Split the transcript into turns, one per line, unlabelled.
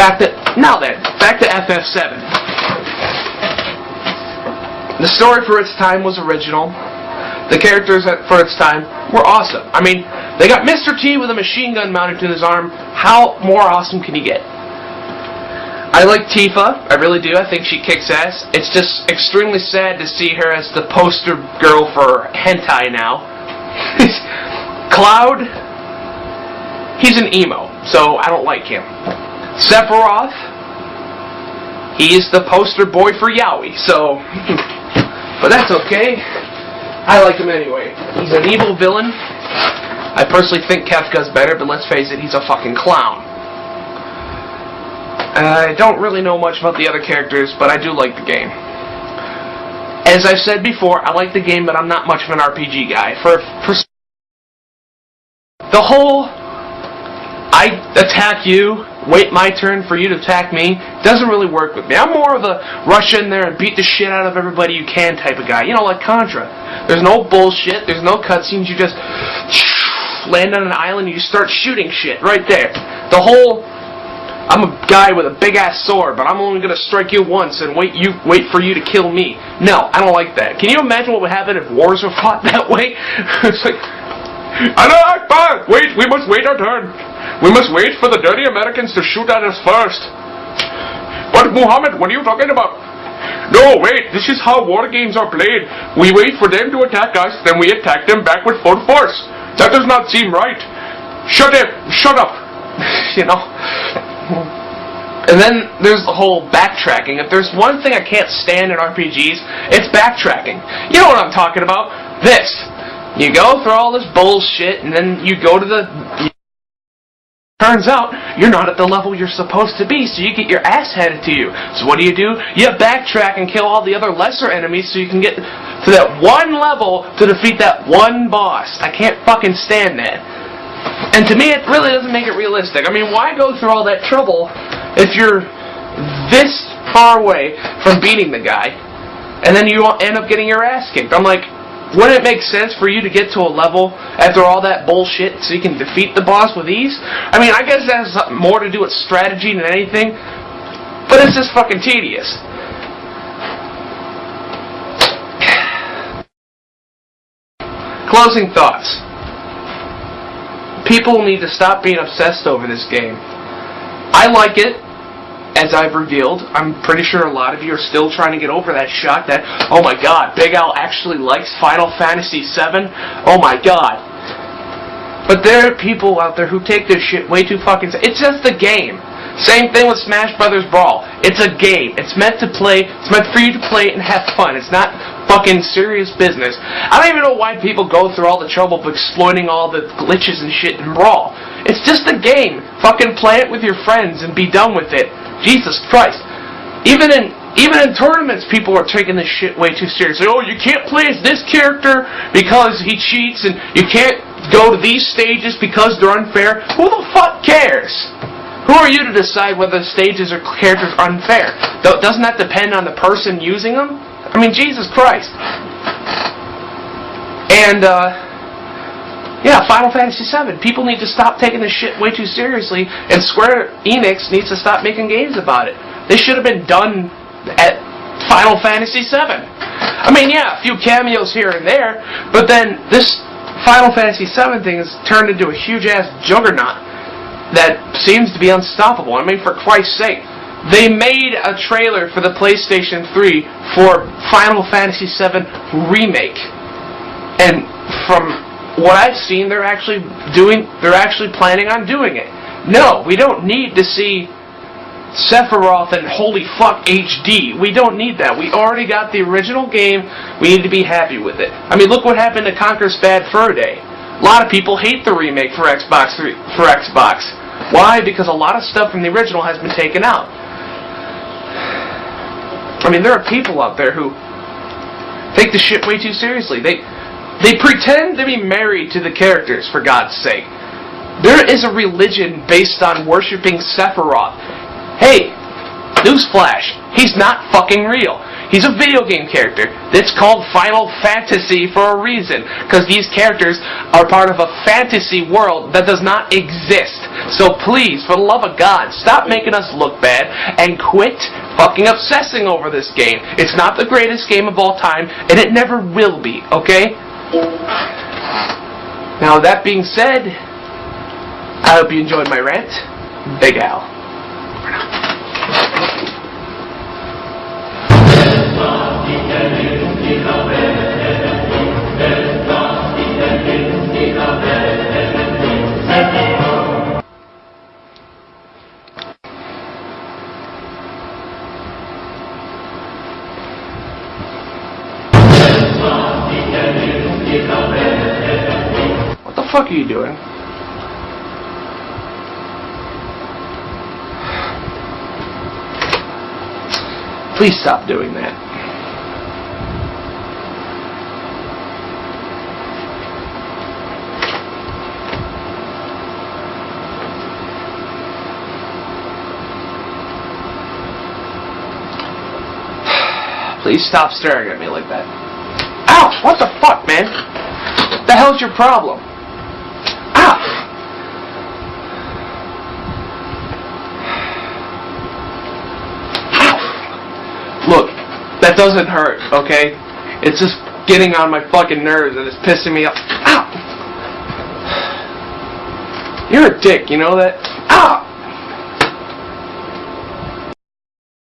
back to FF7. The story for its time was original. The characters for its time were awesome. I mean, they got Mr. T with a machine gun mounted to his arm. How more awesome can you get? I like Tifa. I really do. I think she kicks ass. It's just extremely sad to see her as the poster girl for hentai now. Cloud, he's an emo, so I don't like him. Sephiroth, he is the poster boy for yaoi, so... but that's okay. I like him anyway. He's an evil villain. I personally think Kefka's better, but let's face it, he's a fucking clown. I don't really know much about the other characters, but I do like the game. As I've said before, I like the game, but I'm not much of an RPG guy. For the whole, I attack you, wait my turn for you to attack me, doesn't really work with me. I'm more of a rush in there and beat the shit out of everybody you can type of guy. You know, like Contra. There's no bullshit, there's no cutscenes, you just land on an island and you start shooting shit right there. The whole... I'm a guy with a big-ass sword, but I'm only going to strike you once and wait for you to kill me. No, I don't like that. Can you imagine what would happen if wars were fought that way? It's like, Allah Akbar! Wait, we must wait our turn. We must wait for the dirty Americans to shoot at us first. But Muhammad, what are you talking about? No, wait, this is how war games are played. We wait for them to attack us, then we attack them back with full force. That does not seem right. Shut up. You know? And then there's the whole backtracking. If there's one thing I can't stand in RPGs, it's backtracking. You know what I'm talking about? This. You go through all this bullshit, and then you go to the... Turns out, you're not at the level you're supposed to be, so you get your ass handed to you. So what do? You backtrack and kill all the other lesser enemies so you can get to that one level to defeat that one boss. I can't fucking stand that. And to me, it really doesn't make it realistic. I mean, why go through all that trouble if you're this far away from beating the guy, and then you end up getting your ass kicked? I'm like, wouldn't it make sense for you to get to a level after all that bullshit so you can defeat the boss with ease? I mean, I guess that has more to do with strategy than anything, but it's just fucking tedious. Closing thoughts. People need to stop being obsessed over this game. I like it, as I've revealed. I'm pretty sure a lot of you are still trying to get over that shock that, oh my god, BigAl actually likes Final Fantasy VII? Oh my god. But there are people out there who take this shit way too fucking... It's just a game. Same thing with Smash Brothers Brawl. It's a game. It's meant to play. It's meant for you to play it and have fun. It's not fucking serious business. I don't even know why people go through all the trouble of exploiting all the glitches and shit in Brawl. It's just a game. Fucking play it with your friends and be done with it. Jesus Christ. Even in tournaments, people are taking this shit way too seriously. Oh, you can't play as this character because he cheats, and you can't go to these stages because they're unfair. Who the fuck cares? Who are you to decide whether stages or characters are unfair? Doesn't that depend on the person using them? I mean, Jesus Christ. And, yeah, Final Fantasy VII. People need to stop taking this shit way too seriously, and Square Enix needs to stop making games about it. They should have been done at Final Fantasy VII. I mean, yeah, a few cameos here and there, but then this Final Fantasy VII thing has turned into a huge-ass juggernaut that seems to be unstoppable. I mean, for Christ's sake. They made a trailer for the PlayStation 3 for Final Fantasy VII Remake. And from what I've seen, they're actually planning on doing it. No, we don't need to see Sephiroth and holy fuck HD. We don't need that. We already got the original game. We need to be happy with it. I mean, look what happened to Conker's Bad Fur Day. A lot of people hate the remake for Xbox. Why? Because a lot of stuff from the original has been taken out. I mean, there are people out there who take the shit way too seriously. They pretend to be married to the characters, for God's sake. There is a religion based on worshipping Sephiroth. Hey, newsflash, he's not fucking real. He's a video game character. It's called Final Fantasy for a reason, because these characters are part of a fantasy world that does not exist. So please, for the love of God, stop making us look bad and quit fucking obsessing over this game. It's not the greatest game of all time, and it never will be, okay? Now, that being said, I hope you enjoyed my rant. BigAl. What the fuck are you doing? Please stop doing that. Please stop staring at me like that. Ouch! What the fuck, man? What the hell's your problem? Ow! Ow! Look, that doesn't hurt, okay? It's just getting on my fucking nerves and it's pissing me off. Ow! You're a dick, you know that? Ow!